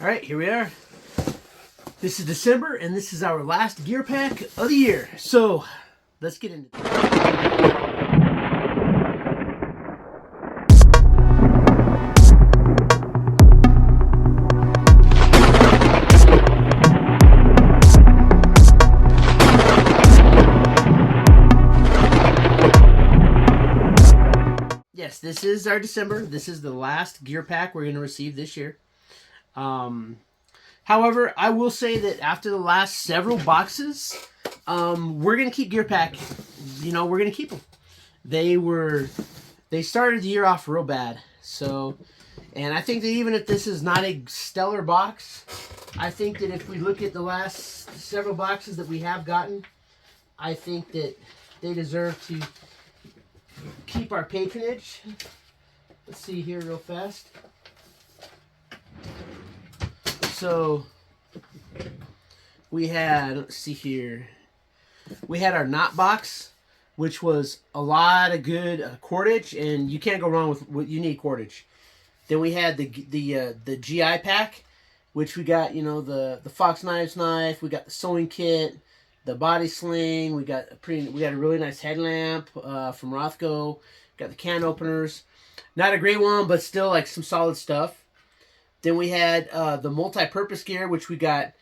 All right, here we are. This is December, and this is our last gear pack of the year. So, let's get into it. Yes, this is our December. This is the last gear pack we're going to receive this year. However, I will say that after the last several boxes, we're going to keep gear pack. You know, we're going to keep them. They started the year off real bad. So, and I think that even if this is not a stellar box, I think that if we look at the last several boxes that we have gotten, I think that they deserve to keep our patronage. Let's see here real fast. So we had, let's see here, we had our knot box, which was a lot of good cordage, and you can't go wrong with what you need cordage. Then we had the GI pack, which we got, you know, the Fox Knives knife, we got the sewing kit, the body sling, we got a really nice headlamp from Rothko, got the can openers. Not a great one, but still like some solid stuff. Then we had the multi-purpose gear, which we got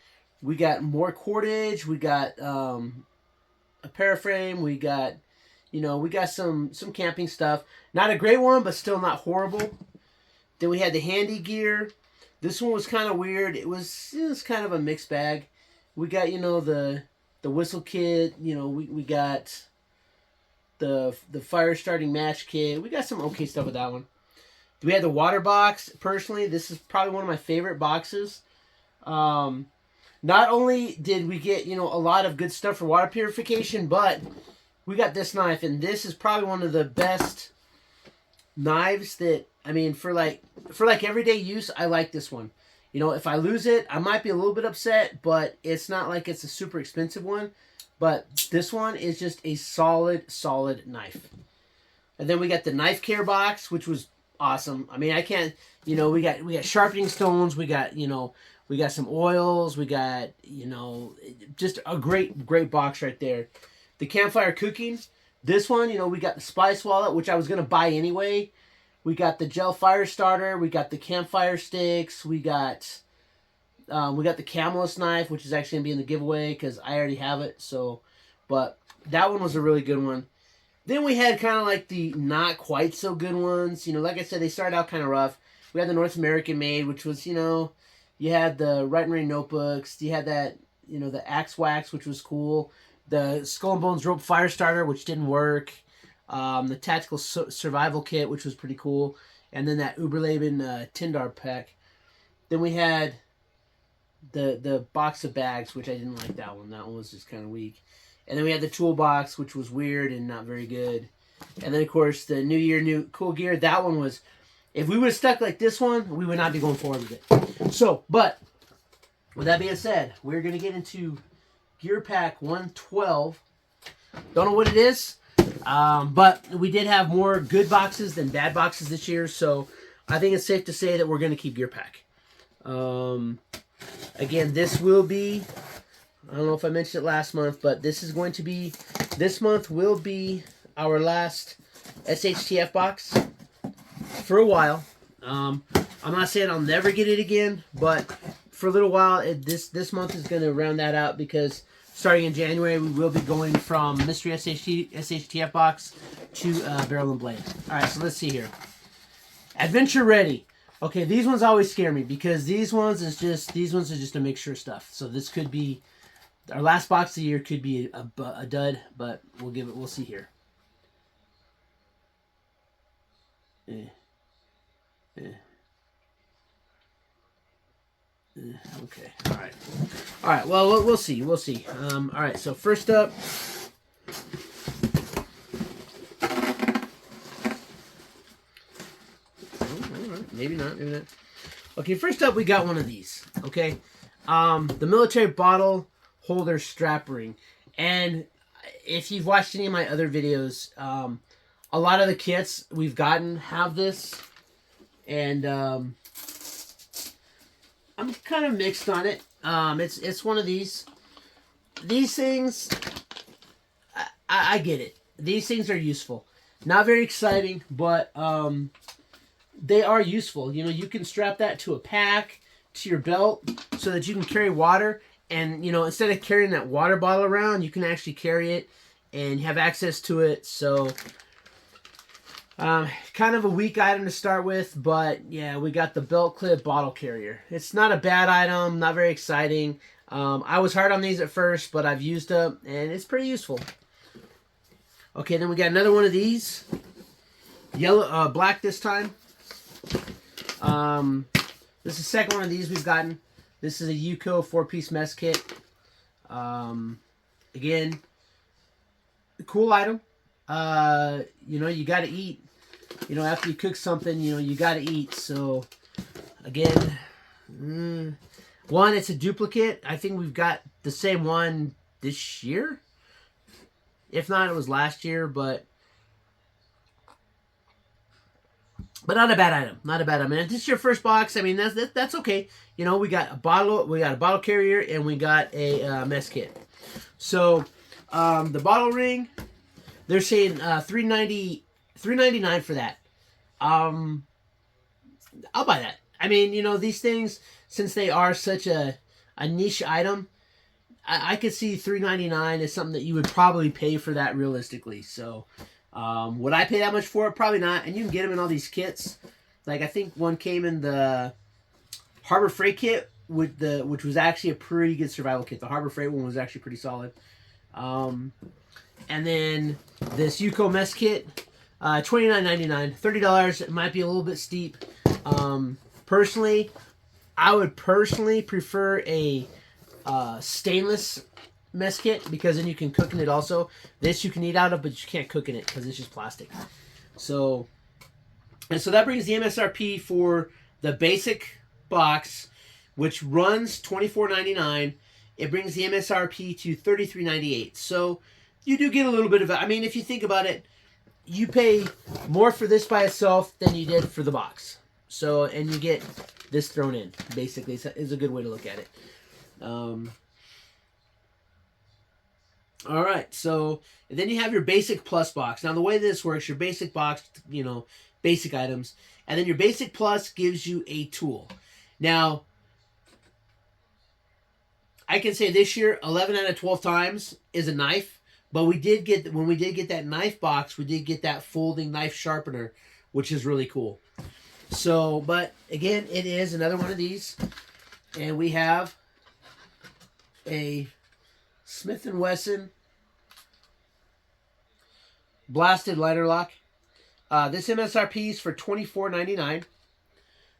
more cordage, we got a paraframe, we got, you know, we got some camping stuff. Not a great one, but still not horrible. Then we had the handy gear. This one was kind of weird. It was kind of a mixed bag. We got, you know, the whistle kit, you know, we got the fire starting match kit. We got some okay stuff with that one. We had the water box. Personally, this is probably one of my favorite boxes. Not only did we get, you know, a lot of good stuff for water purification, but we got this knife, and this is probably one of the best knives that, I mean, for like everyday use, I like this one. You know, if I lose it, I might be a little bit upset, but it's not like it's a super expensive one. But this one is just a solid knife. And then we got the knife care box, which was awesome. I mean, I can't, you know, we got sharpening stones, we got, you know, we got some oils, we got, you know, just a great box right there. The campfire cooking, this one, you know, we got the spice wallet, which I was going to buy anyway. We got the gel fire starter, we got the campfire sticks, we got the Camelus knife, which is actually going to be in the giveaway because I already have it. So, but that one was a really good one. Then we had kind of like the not quite so good ones. You know, like I said, they started out kind of rough. We had the North American made, which was, you know, you had the Right and Rain notebooks. You had that, you know, the Axe Wax, which was cool. The Skull and Bones rope fire starter, which didn't work. The Tactical Survival Kit, which was pretty cool. And then that Uberleben Tindar pack. Then we had the box of bags, which I didn't like that one. That one was just kind of weak. And then we had the toolbox, which was weird and not very good. And then, of course, the New Year, New Cool Gear. That one was, if we would have stuck like this one, we would not be going forward with it. So, but, with that being said, we're going to get into Gear Pack 112. Don't know what it is, but we did have more good boxes than bad boxes this year. So, I think it's safe to say that we're going to keep Gear Pack. Again, this will be, I don't know if I mentioned it last month, but this month will be our last SHTF box for a while. I'm not saying I'll never get it again, but for a little while, this month is going to round that out because starting in January, we will be going from Mystery SHTF box to Barrel and Blade. All right, so let's see here. Adventure Ready. Okay, these ones always scare me because these ones are just a mixture of stuff. So this could be, our last box of the year could be a dud, but we'll see here. Okay, all right. Well, we'll see. All right. So first up, maybe not. Okay, first up, we got one of these. Okay, the military bottle holder strap ring, and if you've watched any of my other videos, a lot of the kits we've gotten have this, and I'm kind of mixed on it. It's one of these things. I get it. These things are useful. Not very exciting, but they are useful. You know, you can strap that to a pack, to your belt, so that you can carry water. And, you know, instead of carrying that water bottle around, you can actually carry it and have access to it. So, kind of a weak item to start with, but yeah, we got the belt clip bottle carrier. It's not a bad item, not very exciting. I was hard on these at first, but I've used them, and it's pretty useful. Okay, then we got another one of these. Yellow, black this time. This is the second one of these we've gotten. This is a Yuko 4-piece mess kit. Again, cool item. You know, you got to eat. You know, after you cook something, you know, you got to eat. So, again, one, it's a duplicate. I think we've got the same one this year. If not, it was last year, but not a bad item. Not a bad item. And if this is your first box, I mean, that's okay. You know, we got a bottle carrier, and we got a mess kit. So, the bottle ring, they're saying $3.99 for that. I'll buy that. I mean, you know, these things, since they are such a niche item, I could see $3.99 as something that you would probably pay for that realistically. So, would I pay that much for it? Probably not. And you can get them in all these kits. Like, I think one came in the Harbor Freight kit which was actually a pretty good survival kit. The Harbor Freight one was actually pretty solid. And then this Yuko mess kit, $29.99, $30. It might be a little bit steep. Personally, I would prefer a stainless mess kit, because then you can cook in it also. This you can eat out of, but you can't cook in it because it's just plastic. So that brings the MSRP for the basic box, which runs $24.99. It brings the MSRP to $33.98. So you do get a little bit of it. I mean, if you think about it, you pay more for this by itself than you did for the box. So, and you get this thrown in, basically, is a good way to look at it. All right, so then you have your basic plus box. Now, the way this works, your basic box, you know, basic items, and then your basic plus gives you a tool. Now, I can say this year, 11 out of 12 times is a knife, but when we did get that knife box, we did get that folding knife sharpener, which is really cool. So, but again, it is another one of these, and we have a Smith & Wesson blasted liner lock. This MSRP is for $24.99.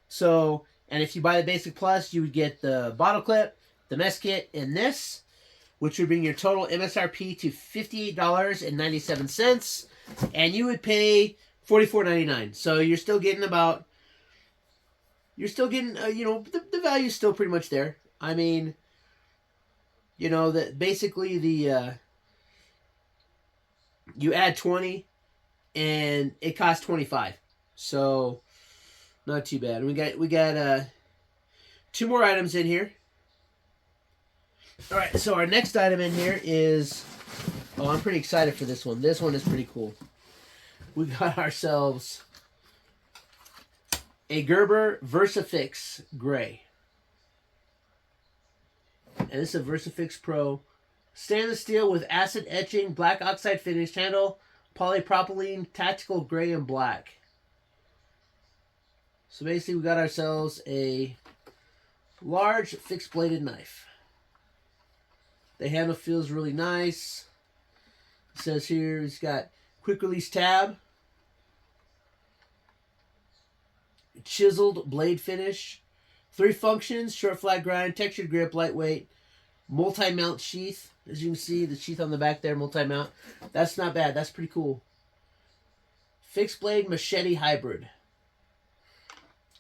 So, and if you buy the basic plus, you would get the bottle clip, the mess kit, and this, which would bring your total MSRP to $58.97, and you would pay $44.99. So you're still getting you know, the value's still pretty much there. I mean, you know, that basically you add 20 and it costs 25. So not too bad. We got two more items in here. All right, so our next item in here is, I'm pretty excited for this one. This one is pretty cool. We got ourselves a Gerber VersaFix Gray. And this is a VersaFix Pro. Stainless steel with acid etching, black oxide finish, handle, polypropylene, tactical gray and black. So basically we got ourselves a large fixed bladed knife. The handle feels really nice. It says here it's got quick release tab, chiseled blade finish, 3 functions, short flat grind, textured grip, lightweight, multi-mount sheath. As you can see, the sheath on the back there, multi-mount. That's not bad. That's pretty cool. Fixed blade machete hybrid.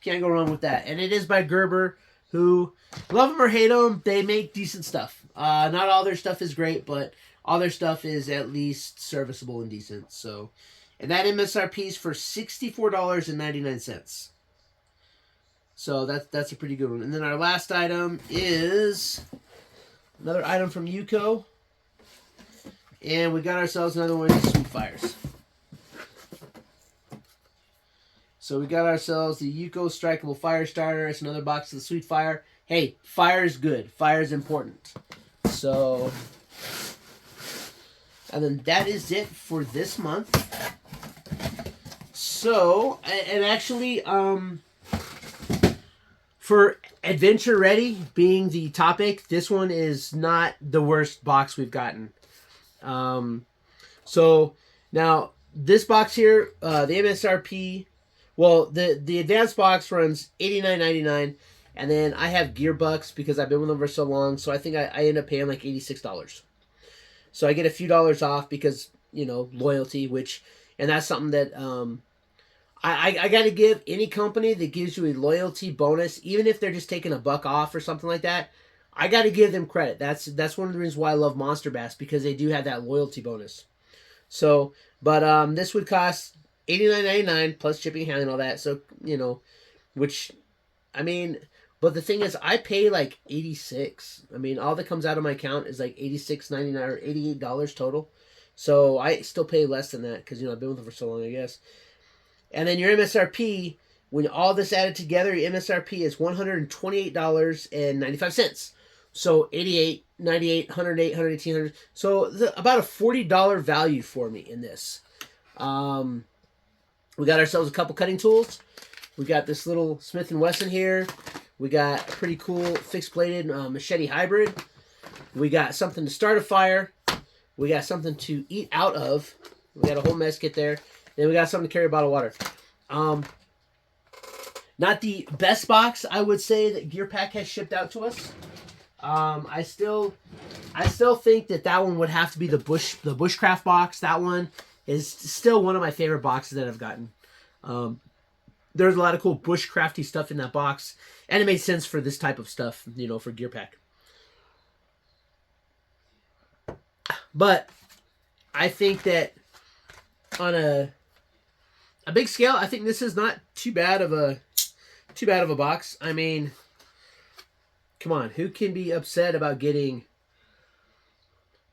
Can't go wrong with that. And it is by Gerber, who, love them or hate them, they make decent stuff. Not all their stuff is great, but all their stuff is at least serviceable and decent. So, and that MSRP is for $64.99. So that's a pretty good one. And then our last item is another item from Yuko. And we got ourselves another one of these Sweet Fires. So we got ourselves the Yuko Strikeable Fire Starter. It's another box of the Sweet Fire. Hey, fire is good. Fire is important. So, and then that is it for this month. So, and actually, for Adventure Ready being the topic, this one is not the worst box we've gotten. So now this box here, the MSRP, well, the advanced box runs $89.99, and then I have Gearbucks because I've been with them for so long, so I think I end up paying like $86. So I get a few dollars off because, you know, loyalty, and that's something that I got to give any company that gives you a loyalty bonus, even if they're just taking $1 off or something like that. I got to give them credit. That's one of the reasons why I love Monster Bass, because they do have that loyalty bonus. So, but this would cost $89.99 plus shipping, handling, all that. So, you know, which, I mean, but the thing is, I pay like $86. I mean, all that comes out of my account is like $86.99 or $88 total. So I still pay less than that because, you know, I've been with them for so long, I guess. And then your MSRP, when all this added together, your MSRP is $128.95. So $88, $98, $108, $118, $100. So about a $40 value for me in this. We got ourselves a couple cutting tools. We got this little Smith & Wesson here. We got a pretty cool fixed-bladed machete hybrid. We got something to start a fire. We got something to eat out of. We got a whole mess kit there. Then we got something to carry a bottle of water. Not the best box, I would say, that Gearpack has shipped out to us. I still think that one would have to be the Bushcraft box. That one is still one of my favorite boxes that I've gotten. There's a lot of cool bushcrafty stuff in that box, and it made sense for this type of stuff, you know, for Gearpack. But I think that on a big scale, I think this is not too bad of a box. I mean, come on, who can be upset about getting?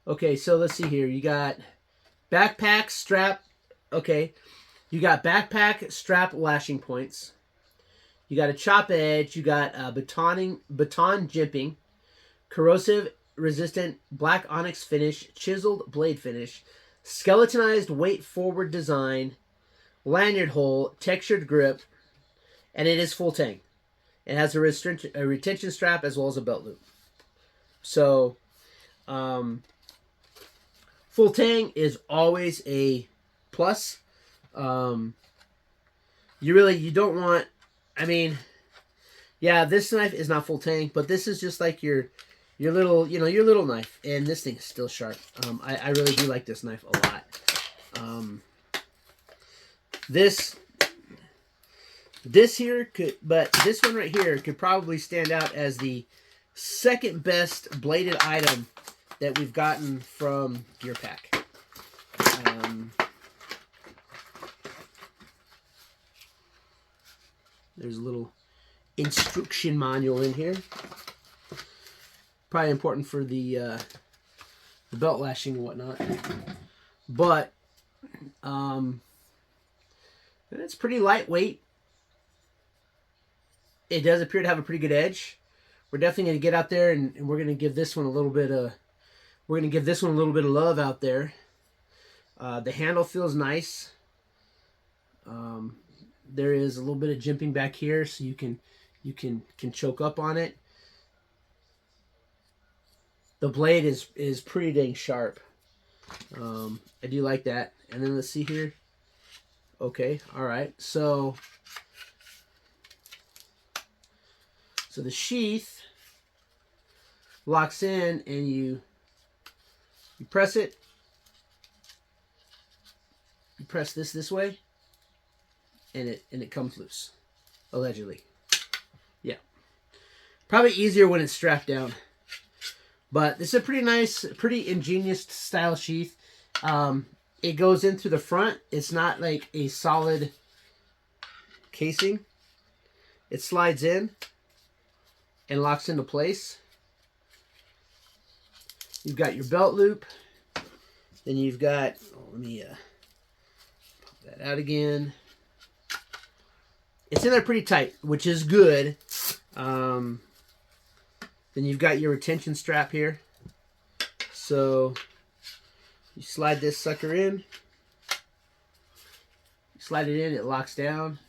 Okay, so let's see here. You got backpack strap. Okay, you got backpack strap lashing points. You got a chop edge. You got baton jimping, corrosive resistant black onyx finish, chiseled blade finish, skeletonized weight forward design, lanyard hole, textured grip, and it is full tang. It has a retention strap as well as a belt loop. So, full tang is always a plus. You don't want, I mean, yeah, this knife is not full tang, but this is just like your little, you know, your little knife, and this thing is still sharp. I really do like this knife a lot. This here could, but this one right here could probably stand out as the second best bladed item that we've gotten from Gearpack. There's a little instruction manual in here. Probably important for the belt lashing and whatnot. But it's pretty lightweight. It does appear to have a pretty good edge. We're definitely going to get out there and we're going to give this one a little bit of love out there. The handle feels nice. There is a little bit of jimping back here, so you can choke up on it. The blade is pretty dang sharp. I do like that. And then let's see here. Okay, all right. So the sheath locks in, and you press it. You press this way, and it comes loose, allegedly. Yeah, probably easier when it's strapped down. But this is a pretty nice, pretty ingenious style sheath. It goes in through the front. It's not like a solid casing. it slides in and locks into place. You've got your belt loop. Then you've got, let me pop that out again. It's in there pretty tight, which is good. Then you've got your retention strap here. So you slide this sucker in. You slide it in, it locks down.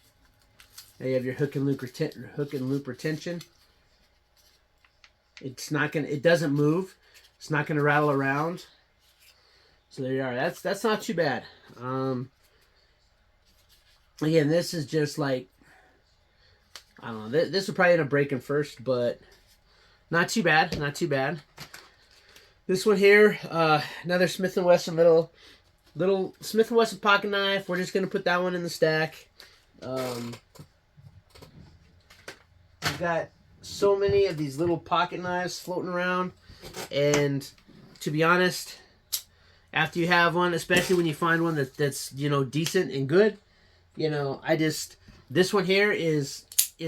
Now you have your hook and loop retention. It's not gonna. It doesn't move. It's not gonna rattle around. So there you are. That's not too bad. Again, this is just like, I don't know. This would probably end up breaking first, but not too bad. Not too bad. This one here, another Smith & Wesson little Smith & Wesson pocket knife. We're just gonna put that one in the stack. I've got so many of these little pocket knives floating around, and to be honest, after you have one, especially when you find one that's decent and good, this one here is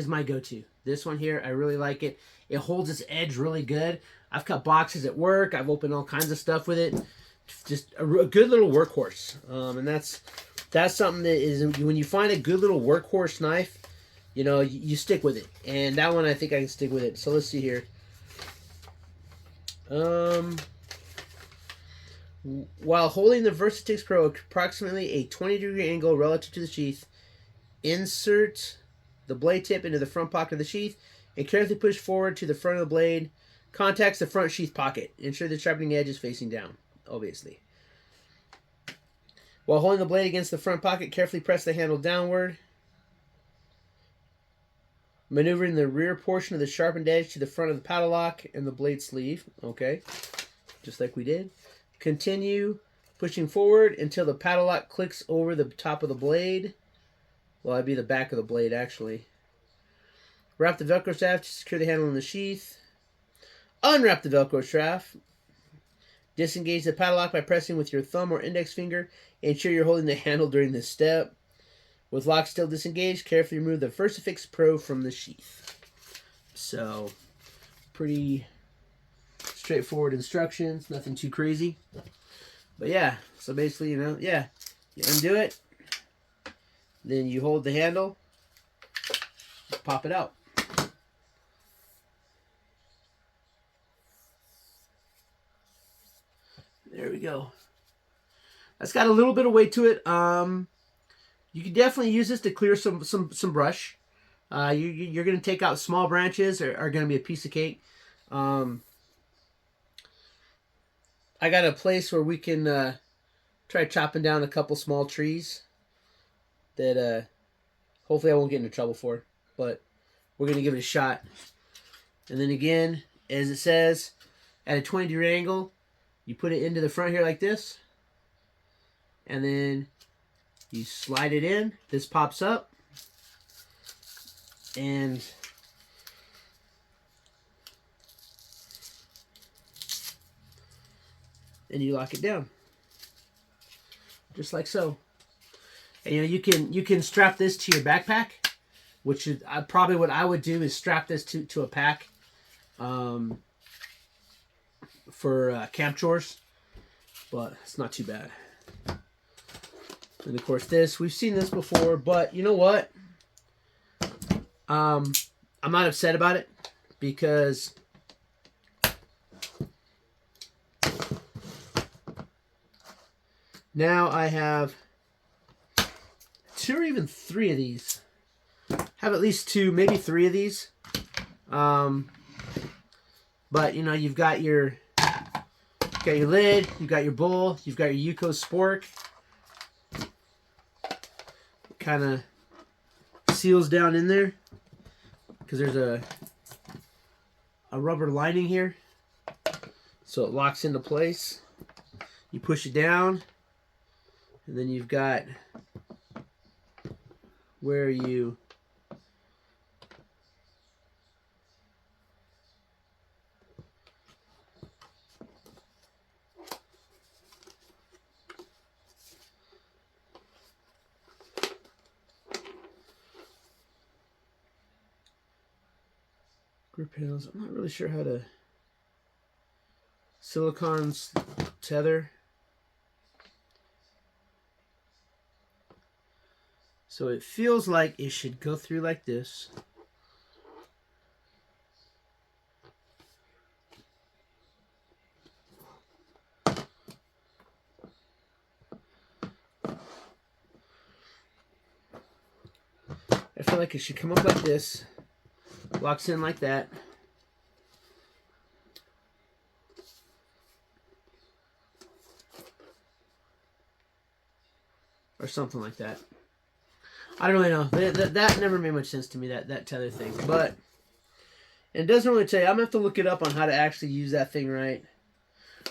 my go-to. This one here, I really like it. It holds its edge really good. I've cut boxes at work. I've opened all kinds of stuff with it. Just a good little workhorse. And that's something that is, when you find a good little workhorse knife, you stick with it. And that one, I think I can stick with it. So let's see here. While holding the Versatix Pro approximately a 20-degree angle relative to the sheath, insert the blade tip into the front pocket of the sheath and carefully push forward to the front of the blade. Contacts the front sheath pocket. Ensure the sharpening edge is facing down, obviously. While holding the blade against the front pocket, carefully press the handle downward, maneuvering the rear portion of the sharpened edge to the front of the paddle lock and the blade sleeve. Okay, just like we did. Continue pushing forward until the paddle lock clicks over the top of the blade. Well, that'd be the back of the blade, actually. Wrap the Velcro strap to secure the handle in the sheath. Unwrap the Velcro strap. Disengage the paddle lock by pressing with your thumb or index finger. Ensure you're holding the handle during this step. With lock still disengaged, carefully remove the Versatix Pro from the sheath. So, pretty straightforward instructions. Nothing too crazy. But yeah, so basically, you undo it. Then you hold the handle. Pop it out. There we go. That's got a little bit of weight to it. You can definitely use this to clear some brush. You're going to take out small branches, are going to be a piece of cake. I got a place where we can try chopping down a couple small trees that hopefully I won't get into trouble for, but we're going to give it a shot. And then again, as it says, at a 20-degree angle, you put it into the front here like this, and then you slide it in. This pops up, and then you lock it down, just like so. And you can strap this to your backpack, which is probably what I would do, is strap this to a pack. For camp chores, but it's not too bad. And of course we've seen this before, but you know what? I'm not upset about it, because now I have 2 or even 3 of these. Have at least 2, maybe 3 of these. But you've got your lid, you've got your bowl, you've got your Yuko spork. Kind of seals down in there because there's a rubber lining here, so it locks into place. You push it down, and then you've got where you grip handles. I'm not really sure how to. Silicon's tether. So it feels like it should go through like this. I feel like it should come up like this. Locks in like that. Or something like that. I don't really know. That never made much sense to me, that tether thing. But it doesn't really tell you. I'm going to have to look it up on how to actually use that thing right.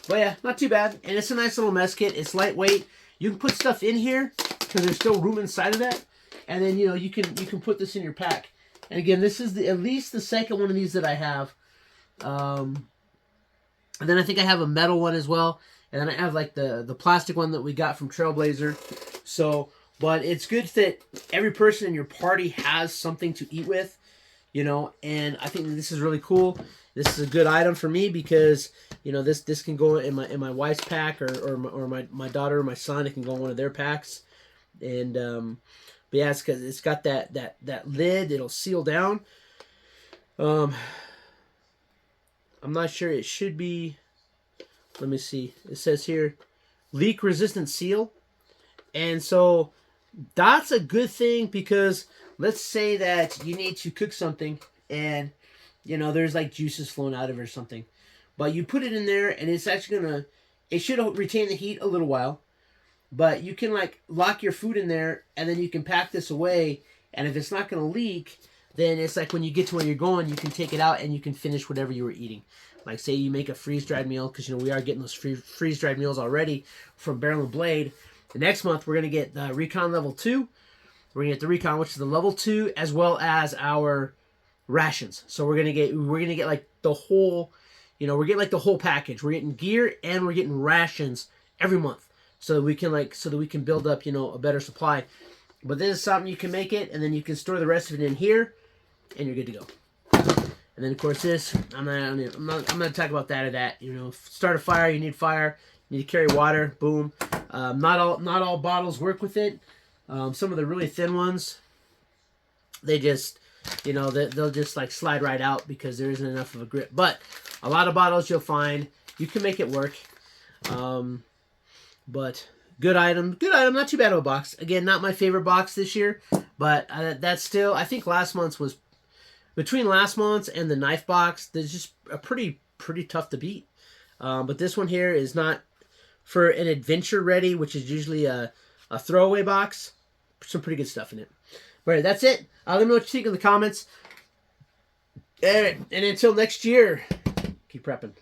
But yeah, not too bad. And it's a nice little mess kit. It's lightweight. You can put stuff in here because there's still room inside of that. And then, you know, you can put this in your pack. And again, this is at least the second one of these that I have. And then I think I have a metal one as well. And then I have like the plastic one that we got from Trailblazer. So, but it's good that every person in your party has something to eat with, you know, and I think this is really cool. This is a good item for me because, you know, this can go in my wife's pack or my daughter or my son. It can go in one of their packs. And, but yeah, it's because it's got that lid. It'll seal down. I'm not sure. It should be, let me see. It says here, leak resistant seal. And so that's a good thing because let's say that you need to cook something and, you know, there's like juices flowing out of it or something. But you put it in there and it's actually going to, it should retain the heat a little while. But you can like lock your food in there and then you can pack this away. And if it's not going to leak, then it's like when you get to where you're going, you can take it out and you can finish whatever you were eating. Like say you make a freeze-dried meal, because, you know, we are getting those freeze-dried meals already from Barrel and Blade. The next month, we're going to get the Recon Level 2. We're going to get the Recon, which is the Level 2, as well as our rations. So we're going to get like the whole, you know, we're getting like the whole package. We're getting gear and we're getting rations every month. So that we can build up, you know, a better supply. But this is something you can make it, and then you can store the rest of it in here, and you're good to go. And then of course this, I'm not going to talk about that or that. You know, start a fire, you need fire, you need to carry water, boom. Not all bottles work with it. Some of the really thin ones, they just, you know, they'll just like slide right out because there isn't enough of a grip. But a lot of bottles you'll find you can make it work. But good item, not too bad of a box. Again, not my favorite box this year, but that's still, I think last month's was, between last month's and the knife box, there's just a pretty tough to beat. But this one here is not for an adventure ready, which is usually a throwaway box. Some pretty good stuff in it. All right, that's it. Let me know what you think in the comments. And until next year, keep prepping.